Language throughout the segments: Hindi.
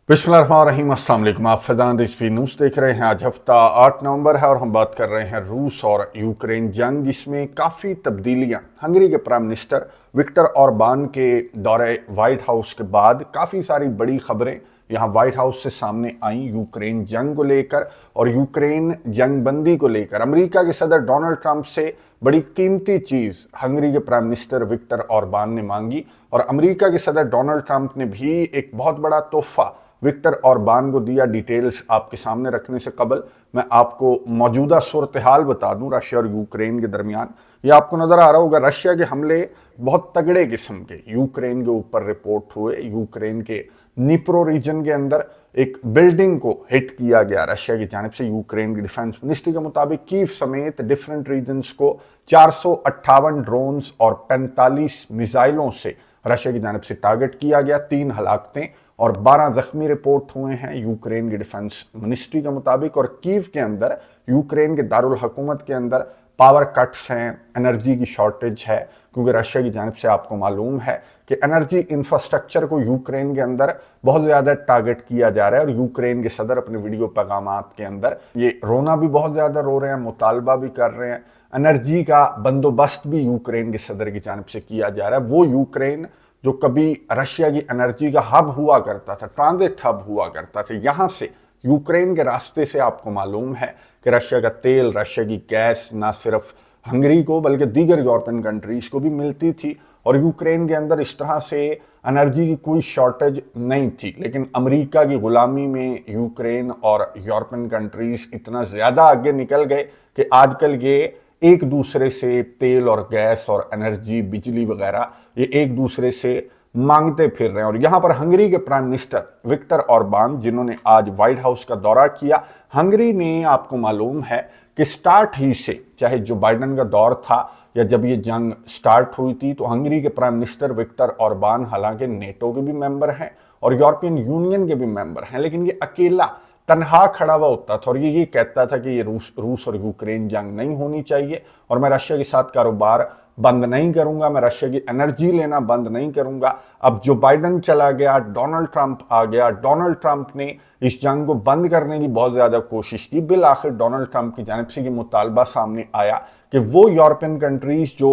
बिस्मिल्लाहिर्रहमानिर्रहीम, अस्सलाम वालेकुम। आप फैज़ान रिजवी न्यूज़ देख रहे हैं। आज हफ्ता 8 नवंबर है और हम बात कर रहे हैं रूस और यूक्रेन जंग, जिसमें काफ़ी तब्दीलियां हंगरी के प्राइम मिनिस्टर विक्टर ऑरबान के दौरे वाइट हाउस के बाद काफ़ी सारी बड़ी खबरें यहाँ वाइट हाउस से सामने आई यूक्रेन जंग को लेकर और यूक्रेन जंग बंदी को लेकर। अमेरिका के सदर डोनाल्ड ट्रंप से बड़ी कीमती चीज़ हंगरी के प्राइम मिनिस्टर विक्टर ऑरबान ने मांगी और अमेरिका के सदर डोनाल्ड ट्रंप ने भी एक बहुत बड़ा तोहफा विक्टर ऑरबान को दिया। डिटेल्स आपके सामने रखने से कबल मैं आपको मौजूदा सूरत हाल बता दूं रशिया और यूक्रेन के दरमियान। ये आपको नजर आ रहा होगा, रशिया के हमले बहुत तगड़े किस्म के यूक्रेन के ऊपर रिपोर्ट हुए। यूक्रेन के निप्रो रीजन के अंदर एक बिल्डिंग को हिट किया गया रशिया की जानिब से। यूक्रेन की डिफेंस मिनिस्ट्री के मुताबिक कीव समेत डिफरेंट रीजन्स को 458 ड्रोन्स और 45 मिसाइलों से रशिया की जानिब से टारगेट किया गया। 3 हलाकतें और 12 जख्मी रिपोर्ट हुए हैं यूक्रेन की डिफेंस मिनिस्ट्री के मुताबिक। और कीव के अंदर यूक्रेन के दारुल हुकूमत के अंदर पावर कट्स हैं, एनर्जी की शॉर्टेज है, क्योंकि रशिया की जानिब से आपको मालूम है कि एनर्जी इंफ्रास्ट्रक्चर को यूक्रेन के अंदर बहुत ज़्यादा टारगेट किया जा रहा है। और यूक्रेन के सदर अपने वीडियो पैगामात के अंदर ये रोना भी बहुत ज़्यादा रो रहे हैं, मुतालबा भी कर रहे हैं। एनर्जी का बंदोबस्त भी यूक्रेन के सदर की जानिब से किया जा रहा है। वो यूक्रेन जो कभी रशिया की एनर्जी का हब हुआ करता था, ट्रांजिट हब हुआ करता था, यहाँ से यूक्रेन के रास्ते से आपको मालूम है कि रशिया का तेल, रशिया की गैस ना सिर्फ हंगरी को बल्कि दीगर यूरोपियन कंट्रीज को भी मिलती थी। और यूक्रेन के अंदर इस तरह से एनर्जी की कोई शॉर्टेज नहीं थी। लेकिन अमेरिका की गुलामी में यूक्रेन और यूरोपियन कंट्रीज इतना ज़्यादा आगे निकल गए कि आजकल ये एक दूसरे से तेल और गैस और एनर्जी, बिजली वगैरह ये एक दूसरे से मांगते फिर रहे हैं। और यहाँ पर हंगरी के प्राइम मिनिस्टर विक्टर ऑरबान, जिन्होंने आज व्हाइट हाउस का दौरा किया, हंगरी ने आपको मालूम है कि स्टार्ट ही से, चाहे जो बाइडन का दौर था या जब ये जंग स्टार्ट हुई थी, तो हंगरी के प्राइम मिनिस्टर विक्टर ऑरबान हालांकि नेटो के भी मेंबर हैं और यूरोपियन यूनियन के भी मेंबर हैं, लेकिन ये अकेला तनहा खड़ा हुआ होता था और ये कहता था कि ये रूस और यूक्रेन जंग नहीं होनी चाहिए और मैं रशिया के साथ कारोबार बंद नहीं करूंगा, मैं रशिया की एनर्जी लेना बंद नहीं करूंगा। अब जो बाइडन चला गया, डोनाल्ड ट्रंप आ गया, डोनाल्ड ट्रंप ने इस जंग को बंद करने की बहुत ज्यादा कोशिश की। बिल आखिर डोनाल्ड ट्रंप की जानिब से ये मुतालबा सामने आया कि वो यूरोपियन कंट्रीज जो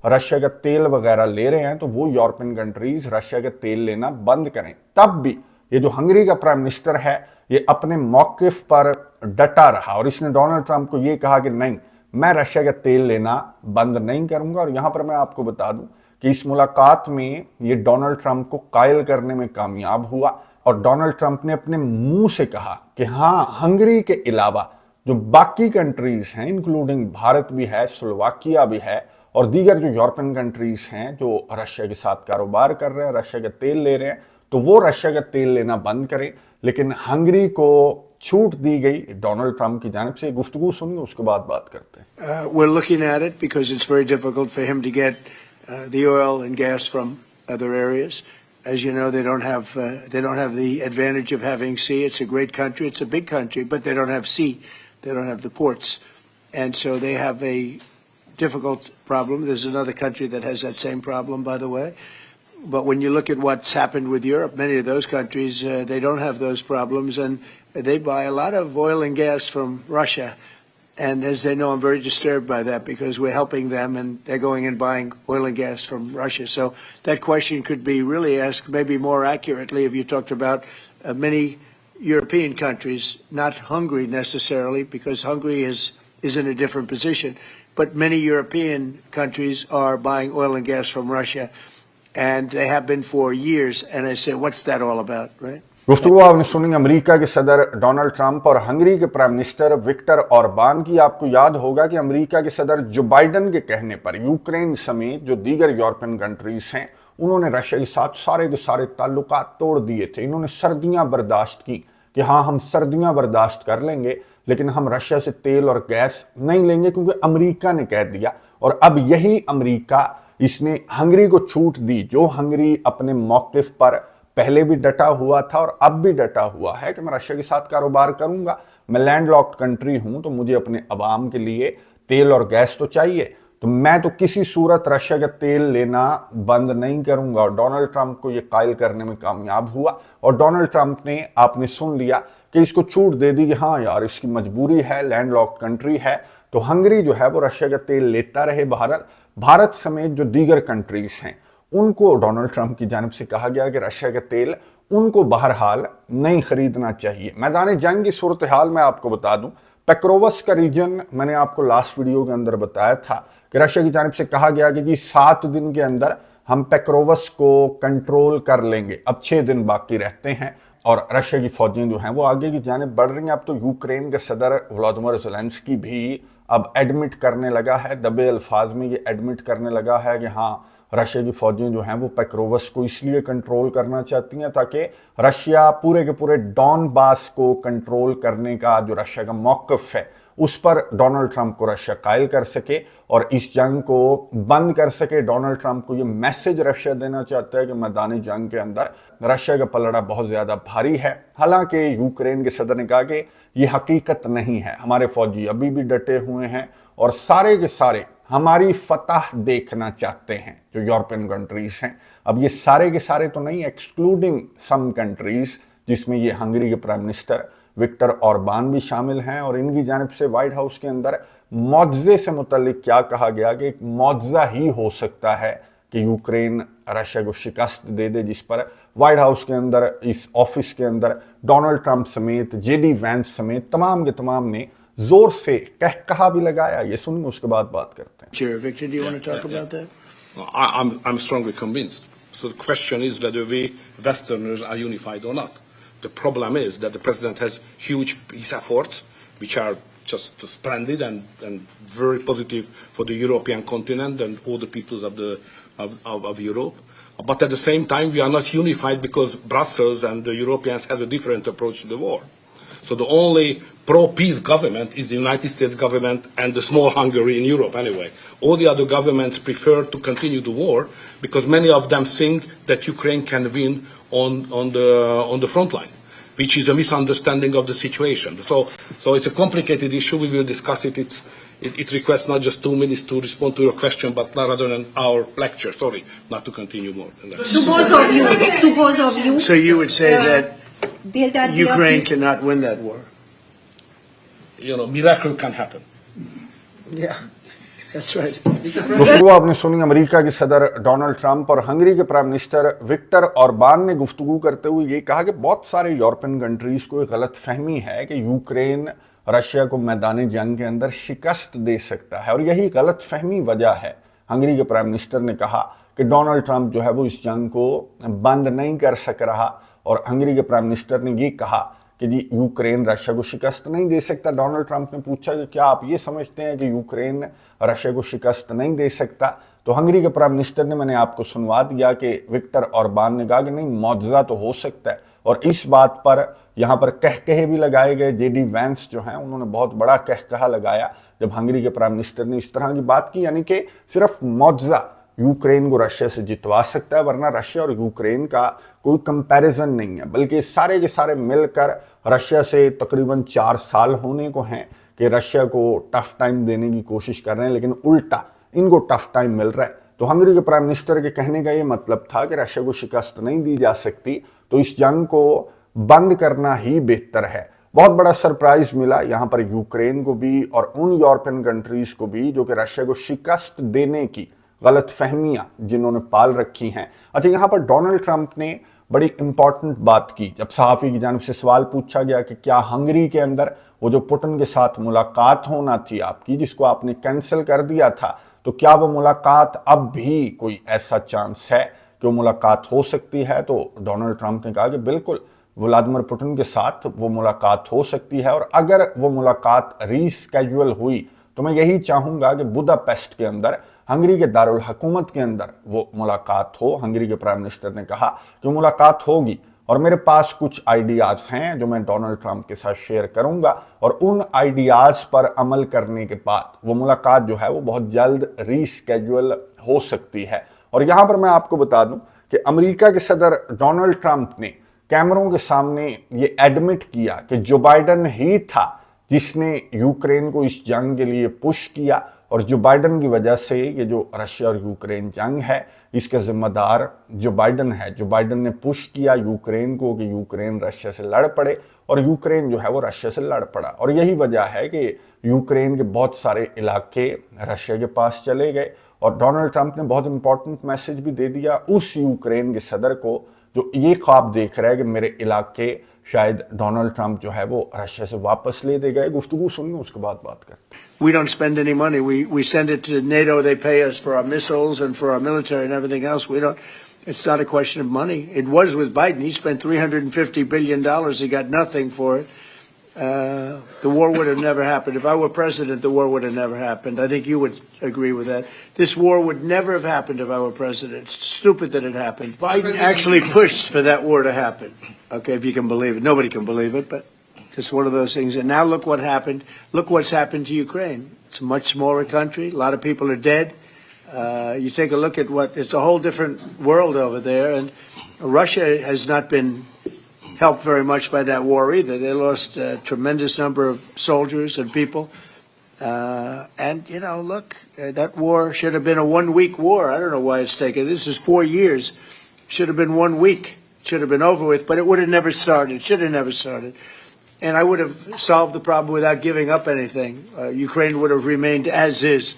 रशिया का तेल वगैरह ले रहे हैं, तो वो यूरोपियन कंट्रीज रशिया का तेल लेना बंद करें। तब भी ये जो हंगरी का प्राइम मिनिस्टर है, ये अपने मौकिफ पर डटा रहा और इसने डोनाल्ड ट्रंप को ये कहा कि नहीं, मैं रशिया का तेल लेना बंद नहीं करूंगा। और यहां पर मैं आपको बता दूं कि इस मुलाकात में ये डोनाल्ड ट्रंप को कायल करने में कामयाब हुआ और डोनाल्ड ट्रंप ने अपने मुंह से कहा कि हाँ, हंगरी के अलावा जो बाकी कंट्रीज हैं, इंक्लूडिंग भारत भी है, स्लोवाकिया भी है और दीगर जो यूरोपियन कंट्रीज हैं जो रशिया के साथ कारोबार कर रहे हैं, रशिया का तेल ले रहे हैं, तो वो रशिया का तेल लेना बंद करें। लेकिन हंगरी को छूट दी गई डोनाल्ड ट्रंप की जानिब से। गुफ्तगू सुनिए, उसके बाद बात करते हैं। We're looking at it because it's very difficult for him to get the oil and gas from other areas. As you know, they don't have the advantage of having sea. It's a great country. It's a big country, but they don't have sea. They don't have the ports, and so they have a difficult problem. There's another country that has that same problem, by the way. But when you look at what's happened with Europe, many of those countries, they don't have those problems, and they buy a lot of oil and gas from Russia. And as they know, I'm very disturbed by that because we're helping them and they're going and buying oil and gas from Russia. So that question could be really asked maybe more accurately if you talked about many European countries, not Hungary necessarily, because Hungary is in a different position. But many European countries are buying oil and gas from Russia. And they have been for years. And I say, what's that all about, right? गुफ्तगू आपने सुनी अमेरिका के सदर डोनाल्ड ट्रंप और हंगरी के प्राइम मिनिस्टर विक्टर ऑरबान की। आपको याद होगा कि अमेरिका के सदर जो बाइडन के कहने पर यूक्रेन समेत जो दीगर यूरोपियन कंट्रीज हैं, उन्होंने रशिया के साथ सारे के सारे ताल्लुकात तोड़ दिए थे। इन्होंने सर्दियां बर्दाश्त की कि हाँ, हम सर्दियां बर्दाश्त कर लेंगे, लेकिन हम रशिया से तेल और गैस नहीं लेंगे, क्योंकि अमेरिका ने कह दिया। और अब यही अमेरिका, इसने हंगरी को छूट दी, जो हंगरी अपने मौकिफ पर पहले भी डटा हुआ था और अब भी डटा हुआ है कि मैं रशिया के साथ कारोबार करूंगा। मैं लैंडलॉक्ड कंट्री हूं, तो मुझे अपने अवाम के लिए तेल और गैस तो चाहिए। तो मैं तो किसी सूरत रशिया का तेल लेना बंद नहीं करूंगा। और डोनाल्ड ट्रंप को ये कायल करने में कामयाब हुआ और डोनाल्ड ट्रंप ने, आपने सुन लिया कि इसको छूट दे दी कि हाँ यार इसकी मजबूरी है, लैंडलॉक्ड कंट्री है, तो हंगरी जो है वो रशिया का तेल लेता रहे। भारत समेत जो दीगर कंट्रीज हैं उनको डोनाल्ड ट्रंप की जानिब से कहा गया कि रशिया का तेल उनको बहरहाल नहीं खरीदना चाहिए। मैदान जंग की सूरत हाल मैं आपको बता दूं, पेक्रोवस का रीजन मैंने आपको लास्ट वीडियो के अंदर बताया था कि रशिया की जानिब से कहा गया कि जी 7 दिन के अंदर हम पेक्रोवस को कंट्रोल कर लेंगे। अब 6 दिन बाकी रहते हैं और रशिया की फौजें जो हैं वो आगे की जानिब बढ़ रही हैं। अब तो यूक्रेन के सदर व्लादिमीर ज़ेलेंस्की भी अब एडमिट करने लगा है, दबे अल्फाज में ये एडमिट करने लगा है कि हाँ रशिया की फौजें जो हैं वो पेक्रोवस को इसलिए कंट्रोल करना चाहती हैं ताकि रशिया पूरे के पूरे डॉनबास को कंट्रोल करने का जो रशिया का मौक़िफ़ है उस पर डोनाल्ड ट्रंप को रशिया कायल कर सके और इस जंग को बंद कर सके। डोनाल्ड ट्रंप को ये मैसेज रशिया देना चाहता है कि मैदानी जंग के अंदर रशिया का पलड़ा बहुत ज़्यादा भारी है। हालांकि यूक्रेन के सदर ने कहा कि ये हकीकत नहीं है, हमारे फौजी अभी भी डटे हुए हैं और सारे के सारे हमारी फतह देखना चाहते हैं जो यूरोपियन कंट्रीज हैं। अब ये सारे के सारे तो नहीं, एक्सक्लूडिंग सम कंट्रीज, जिसमें ये हंगरी के प्राइम मिनिस्टर विक्टर ऑरबान भी शामिल हैं। और इनकी जानिब से व्हाइट हाउस के अंदर मुआवजे से मुतल्लिक क्या कहा गया कि एक मुआवजा ही हो सकता है कि यूक्रेन रशिया को शिकस्त दे दे, जिस पर व्हाइट हाउस के अंदर, इस ऑफिस के अंदर डोनाल्ड ट्रंप समेत, जेडी वैंस समेत तमाम के तमाम ने जोर से कहा भी लगाया। ये सुनिए, उसके बाद बात करते हैं। Sure, Victor, do you want to talk about that? I'm strongly convinced. So the question is whether we Westerners are unified or not. The problem is that the president has huge peace efforts, which are just splendid and very positive for the European continent and all the peoples of Europe. But at the same time, we are not unified because Brussels and the Europeans has a different approach to the war. So the only pro-peace government is the United States government and the small Hungary in Europe anyway. All the other governments prefer to continue the war because many of them think that Ukraine can win on the front line, which is a misunderstanding of the situation. So it's a complicated issue. We will discuss it. It requests not just 2 minutes to respond to your question, but rather than our lecture. Sorry, not to continue more than that. To both of you. So you would say that that Ukraine cannot win that war? You know, miracle can happen. Yeah, that's right. गुफ्तगू आपने सुनी अमेरिका के सदर डोनाल्ड ट्रंप और हंगरी के प्राइम मिनिस्टर विक्टर ऑरबान ने गुफ्तगू करते हुए ये कहा कि बहुत सारे यूरोपियन कंट्रीज को एक गलत फहमी है कि यूक्रेन रशिया को मैदानी जंग के अंदर शिकस्त दे सकता है और यही गलत फहमी वजह है। हंगरी के प्राइम मिनिस्टर ने कहा कि डोनाल्ड ट्रंप जो है वो इस जंग को बंद नहीं कर सक रहा और हंगरी के प्राइम मिनिस्टर ने ये कहा कि जी यूक्रेन रशिया को शिकस्त नहीं दे सकता। डोनाल्ड ट्रंप ने पूछा कि क्या आप ये समझते हैं कि यूक्रेन रशिया को शिकस्त नहीं दे सकता? तो हंगरी के प्राइम मिनिस्टर ने, मैंने आपको सुनवा दिया कि विक्टर ऑरबान ने कहा कि नहीं, मुआवजा तो हो सकता है। और इस बात पर यहाँ पर कहकहे भी लगाए गए। जेडी वैंस जो हैं उन्होंने बहुत बड़ा कहकहा लगाया जब हंगरी के प्राइम मिनिस्टर ने इस तरह की बात की, यानी कि सिर्फ मुआवजा यूक्रेन को रशिया से जितवा सकता है, वरना रशिया और यूक्रेन का कोई कंपैरिजन नहीं है। बल्कि सारे के सारे मिलकर रशिया से तकरीबन 4 साल होने को हैं कि रशिया को टफ टाइम देने की कोशिश कर रहे हैं, लेकिन उल्टा इनको टफ टाइम मिल रहा है। तो हंगरी के प्राइम मिनिस्टर के कहने का ये मतलब था कि रशिया को शिकस्त नहीं दी जा सकती, तो इस जंग को बंद करना ही बेहतर है। बहुत बड़ा सरप्राइज मिला यहाँ पर यूक्रेन को भी और उन यूरोपियन कंट्रीज को भी जो कि रशिया को शिकस्त देने की गलत फहमियां जिन्होंने पाल रखी हैं। अच्छा, यहाँ पर डोनाल्ड ट्रंप ने बड़ी इंपॉर्टेंट बात की जब सहाफ़ी की जानिब से सवाल पूछा गया कि क्या हंगरी के अंदर वो जो पुतिन के साथ मुलाकात होना थी आपकी, जिसको आपने कैंसिल कर दिया था, तो क्या वो मुलाकात अब भी कोई ऐसा चांस है कि वो मुलाकात हो सकती है? तो डोनाल्ड ट्रंप ने कहा कि बिल्कुल व्लादिमीर पुतिन के साथ वो मुलाकात हो सकती है और अगर वो मुलाकात रीस्केड्यूल हुई तो मैं यही चाहूँगा कि बुदापेस्ट के अंदर, हंगरी के दारुल हुकूमत के अंदर वो मुलाकात हो। हंगरी के प्राइम मिनिस्टर ने कहा कि मुलाकात होगी और मेरे पास कुछ आइडियाज़ हैं जो मैं डोनाल्ड ट्रंप के साथ शेयर करूंगा और उन आइडियाज़ पर अमल करने के बाद वो मुलाकात जो है वो बहुत जल्द रीस्केड्यूल हो सकती है। और यहाँ पर मैं आपको बता दूं कि अमेरिका के सदर डोनाल्ड ट्रंप ने कैमरों के सामने ये एडमिट किया कि जो बाइडन ही था जिसने यूक्रेन को इस जंग के लिए पुश किया और जो बाइडन की वजह से ये जो रशिया और यूक्रेन जंग है इसका जिम्मेदार जो बाइडन है, जो बाइडन ने पुश किया यूक्रेन को कि यूक्रेन रशिया से लड़ पड़े और यूक्रेन जो है वो रशिया से लड़ पड़ा। और यही वजह है कि यूक्रेन के बहुत सारे इलाके रशिया के पास चले गए और डोनाल्ड ट्रंप ने बहुत इंपॉर्टेंट मैसेज भी दे दिया उस यूक्रेन के सदर को जो ये ख्वाब देख रहा है कि मेरे इलाके शायद डोनाल्ड ट्रंप जो है वो रशिया से वापस ले दे गए। गुफ्तगू सुनिए उसके बाद बात करते हैं। We don't spend any money. We send it to NATO. They pay us for our missiles and for our military and everything else. We don't. It's not a question of money. It was with Biden. He spent $350 billion. He got nothing for it. The war would have never happened. If I were president, the war would have never happened. I think you would agree with that. This war would never have happened if I were president. It's stupid that it happened. Biden actually pushed for that war to happen. Okay, if you can believe it. Nobody can believe it, but it's one of those things. And now look what happened. Look what's happened to Ukraine. It's a much smaller country. A lot of people are dead. You take a look at it's a whole different world over there. And Russia has not been helped very much by that war either. They lost a tremendous number of soldiers and people. And, look, that war should have been a 1-week war. I don't know why it's taken. This is 4 years. Should have been 1 week. Should have been over with, but it would have never started. Should have never started. And I would have solved the problem without giving up anything. Ukraine would have remained as is.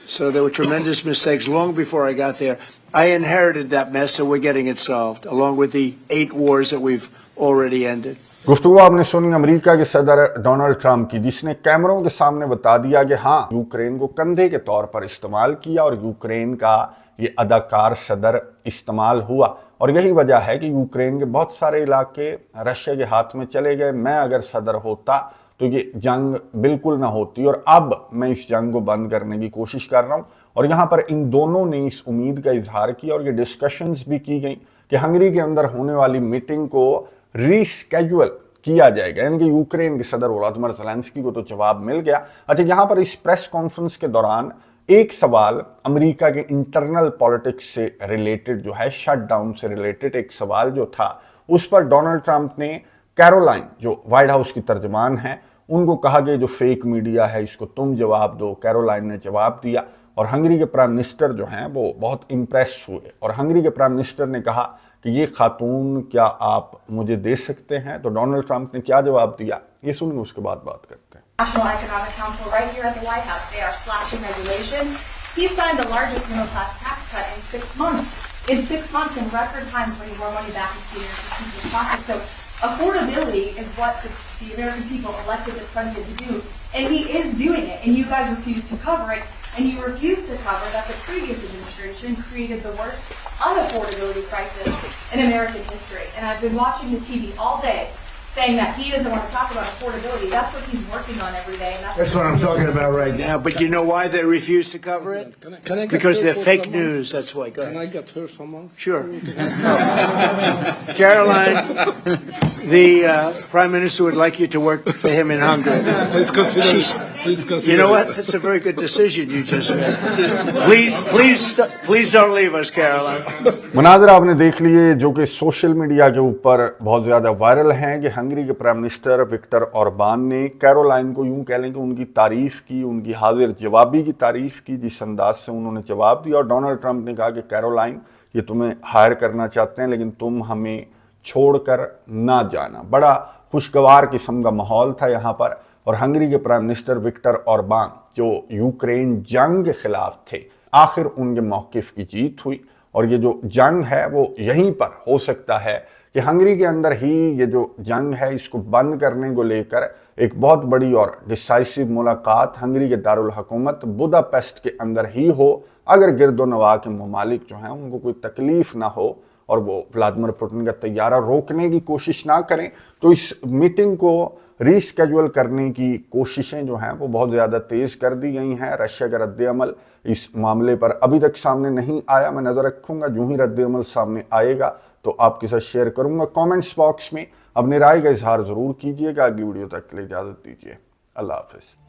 So there were tremendous mistakes long before I got there. I inherited that mess, and we're getting it solved, along with the 8 wars that we've already ended. गुफ्तगू आपने सुनी अमेरिका के सदर डोनाल्ड ट्रंप की, जिसने कैमरों के सामने बता दिया कि हाँ, यूक्रेन को कंधे के तौर पर इस्तेमाल किया और यूक्रेन का ये अदाकार सदर इस्तेमाल हुआ। और यही वजह है कि यूक्रेन के बहुत सारे इलाके रशिया के हाथ में चले गए। मैं अगर सदर होता तो ये जंग बिल्कुल ना होती और अब मैं इस जंग को बंद करने की कोशिश कर रहा हूँ। और यहाँ पर इन दोनों ने इस उम्मीद का इजहार किया और ये डिस्कशंस भी की गई कि हंगरी के अंदर होने वाली मीटिंग को रीस्केड्यूल किया जाएगा, यानी कि यूक्रेन के सदर व्लादिमीर ज़ेलेंस्की को तो जवाब मिल गया। अच्छा, यहाँ पर इस प्रेस कॉन्फ्रेंस के दौरान एक सवाल अमेरिका के इंटरनल पॉलिटिक्स से रिलेटेड जो है, शटडाउन से रिलेटेड एक सवाल जो था, उस पर डोनाल्ड ट्रंप ने कैरोलाइन जो व्हाइट हाउस की तर्जमान है उनको कहा कि जो फेक मीडिया है इसको तुम जवाब दो। कैरोलाइन ने जवाब दिया और हंगरी के प्राइम मिनिस्टर जो हैं वो बहुत इम्प्रेस हुए और हंगरी के प्राइम मिनिस्टर ने कहा कि ये खातून क्या आप मुझे दे सकते हैं। तो डोनाल्ड ट्रंप ने क्या जवाब दिया, ये सुनिए, उसके बाद बात करते हैं। National Economic Council right here at the White House. They are slashing regulation. He signed the largest middle class tax cut in 6 months. In 6 months, in record time, putting more money back into people's pockets. So affordability is what the American people elected this president to do, and he is doing it. And you guys refuse to cover it, and you refuse to cover that the previous administration created the worst unaffordability crisis in American history. And I've been watching the TV all day, saying that he doesn't want to talk about affordability. That's what he's working on every day. And That's what I'm talking about right now. But you know why they refuse to cover it? Can I get Because her they're for fake some months? news. That's why. Go Can I ahead. get her some months? Sure. Caroline, the Prime Minister would like you to work for him in Hungary. Please consider. She's- Please consider. You know what? That's a very good decision you just made. Please don't leave us, Caroline. मनाज़र आपने देख लिए जो कि सोशल मीडिया के ऊपर बहुत ज़्यादा वायरल हैं कि हंगरी के प्राइम मिनिस्टर विक्टर ऑरबान ने कैरोलाइन को यूं कह लें कि उनकी तारीफ़ की, उनकी हाजिर जवाबी की तारीफ़ की, जिस अंदाज से उन्होंने जवाब दिया। और डोनाल्ड ट्रंप ने कहा कि कैरोलाइन, ये तुम्हें हायर करना चाहते हैं लेकिन तुम हमें छोड़कर ना जाना। बड़ा खुशगवार किस्म का माहौल था यहाँ पर। और हंगरी के प्राइम मिनिस्टर विक्टर ऑरबान जो यूक्रेन जंग के खिलाफ थे, आखिर उनके मौक़िफ़ की जीत हुई। और ये जो जंग है वो यहीं पर हो सकता है कि हंगरी के अंदर ही ये जो जंग है इसको बंद करने को लेकर एक बहुत बड़ी और डिसाइसिव मुलाकात हंगरी के दारुल हुकूमत बुदापेस्ट के अंदर ही हो, अगर गिरदोनवा के ममालिक जो हैं उनको कोई तकलीफ ना हो और वो व्लादिमीर पुतिन का तैयारा रोकने की कोशिश ना करें। तो इस मीटिंग को रीस्केड्यूल करने की कोशिशें जो हैं वो बहुत ज़्यादा तेज़ कर दी गई हैं। रशिया का रद्द-ए-अमल इस मामले पर अभी तक सामने नहीं आया। मैं नज़र रखूँगा, जो ही रद्द-ए-अमल सामने आएगा तो आपके साथ शेयर करूँगा। कमेंट्स बॉक्स में अपनी राय का इजहार ज़रूर कीजिएगा। अगली वीडियो तक के लिए इजाज़त दीजिए। अल्लाह हाफ़िज़।